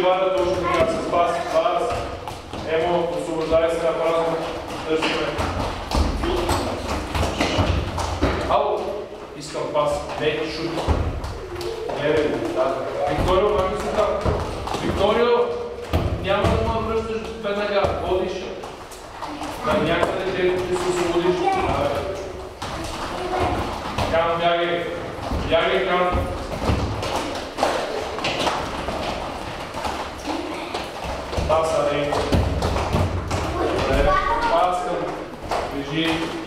Вара, точно така с пас. Пас. Емо, освобождай се на празно. Търсиме. Ало, искам пас. Не, шут. Не, да. Викторио, мами се там. Викторио, няма да му връщаш веднага. Водиш. На някъде дето ти се освободиш. Кан, бягай. Бягай, Кан. Паса, не. Пас към. Бежи.